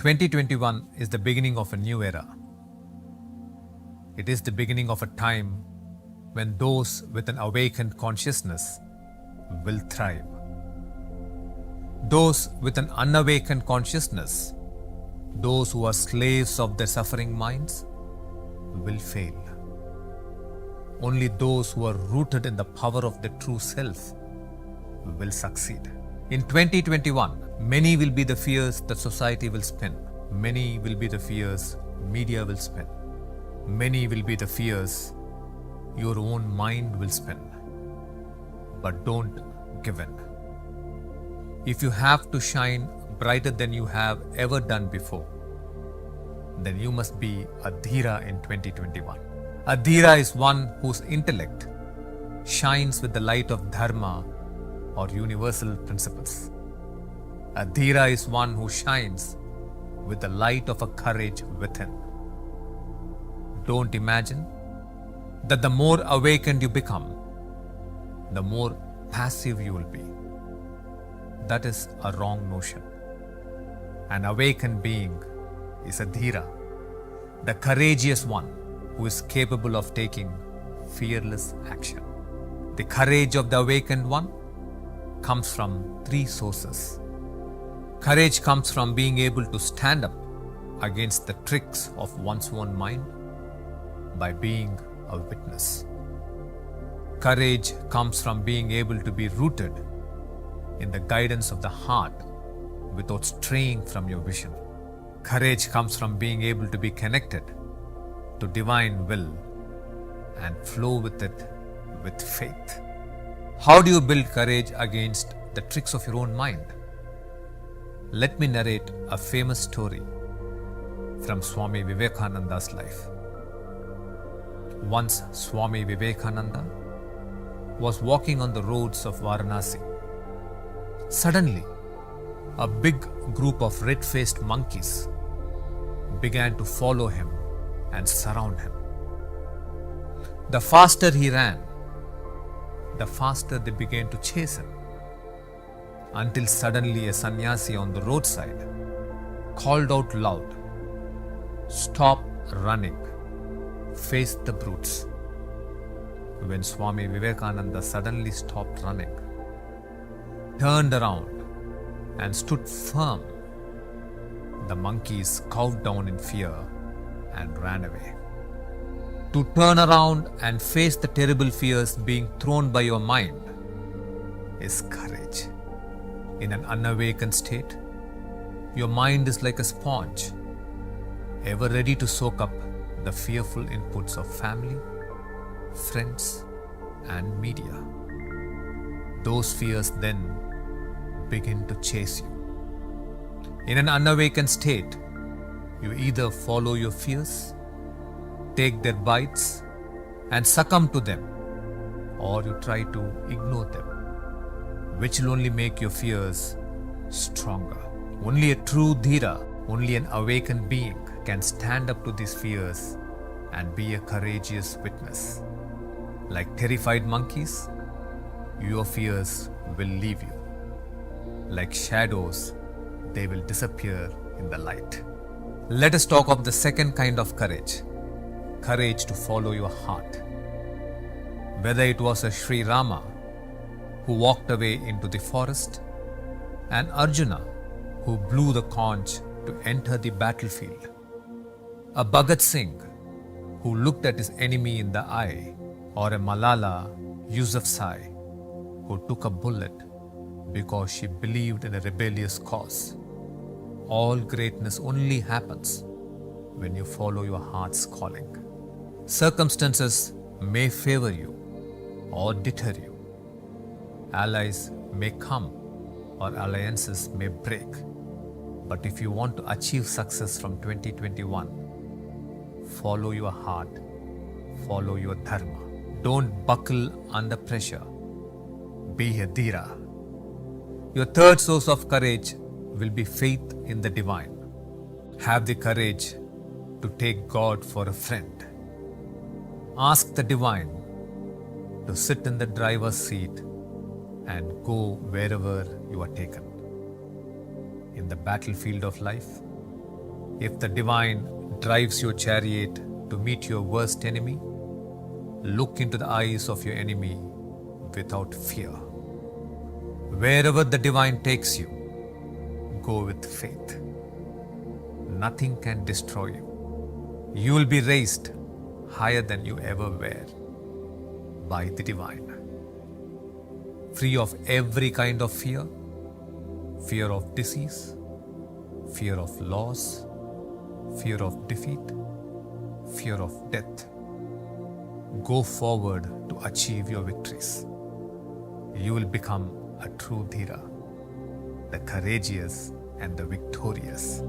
2021 is the beginning of a new era. It is the beginning of a time when those with an awakened consciousness will thrive. Those with an unawakened consciousness, those who are slaves of their suffering minds, will fail. Only those who are rooted in the power of the true self will succeed. In 2021, many will be the fears that society will spin. Many will be the fears media will spin. Many will be the fears your own mind will spin. But don't give in. If you have to shine brighter than you have ever done before, then you must be a Dheera in 2021. A Dheera is one whose intellect shines with the light of Dharma or universal principles. A Dheera is one who shines with the light of a courage within. Don't imagine that the more awakened you become, the more passive you will be. That is a wrong notion. An awakened being is a Dheera, the courageous one who is capable of taking fearless action. The courage of the awakened one comes from three sources. Courage comes from being able to stand up against the tricks of one's own mind by being a witness. Courage comes from being able to be rooted in the guidance of the heart without straying from your vision. Courage comes from being able to be connected to divine will and flow with it with faith. How do you build courage against the tricks of your own mind? Let me narrate a famous story from Swami Vivekananda's life. Once Swami Vivekananda was walking on the roads of Varanasi. Suddenly, a big group of red-faced monkeys began to follow him and surround him. The faster he ran, the faster they began to chase him, until suddenly a sannyasi on the roadside called out loud, "Stop running, face the brutes." When Swami Vivekananda suddenly stopped running, turned around and stood firm, the monkeys cowed down in fear and ran away. To turn around and face the terrible fears being thrown by your mind is courage. In an unawakened state, your mind is like a sponge, ever ready to soak up the fearful inputs of family, friends, and media. Those fears then begin to chase you. In an unawakened state, you either follow your fears, take their bites, and succumb to them, or you try to ignore them, which will only make your fears stronger. Only a true Dheera, only an awakened being can stand up to these fears and be a courageous witness. Like terrified monkeys, your fears will leave you. Like shadows, they will disappear in the light. Let us talk of the second kind of courage. Courage to follow your heart. Whether it was a Sri Rama who walked away into the forest, and Arjuna who blew the conch to enter the battlefield, a Bhagat Singh who looked at his enemy in the eye, or a Malala Yousafzai who took a bullet because she believed in a rebellious cause. All greatness only happens when you follow your heart's calling. Circumstances may favor you or deter you. Allies may come or alliances may break. But if you want to achieve success from 2021, follow your heart, follow your dharma. Don't buckle under pressure. Be a Dheera. Your third source of courage will be faith in the divine. Have the courage to take God for a friend. Ask the divine to sit in the driver's seat and go wherever you are taken. In the battlefield of life, If the divine drives your chariot to meet your worst enemy, look into the eyes of your enemy without fear. Wherever the divine takes you, go with faith. Nothing can destroy you. You will be raised higher than you ever were by the divine. Free of every kind of fear, fear of disease, fear of loss, fear of defeat, fear of death. Go forward to achieve your victories. You will become a true Dheera, the courageous and the victorious.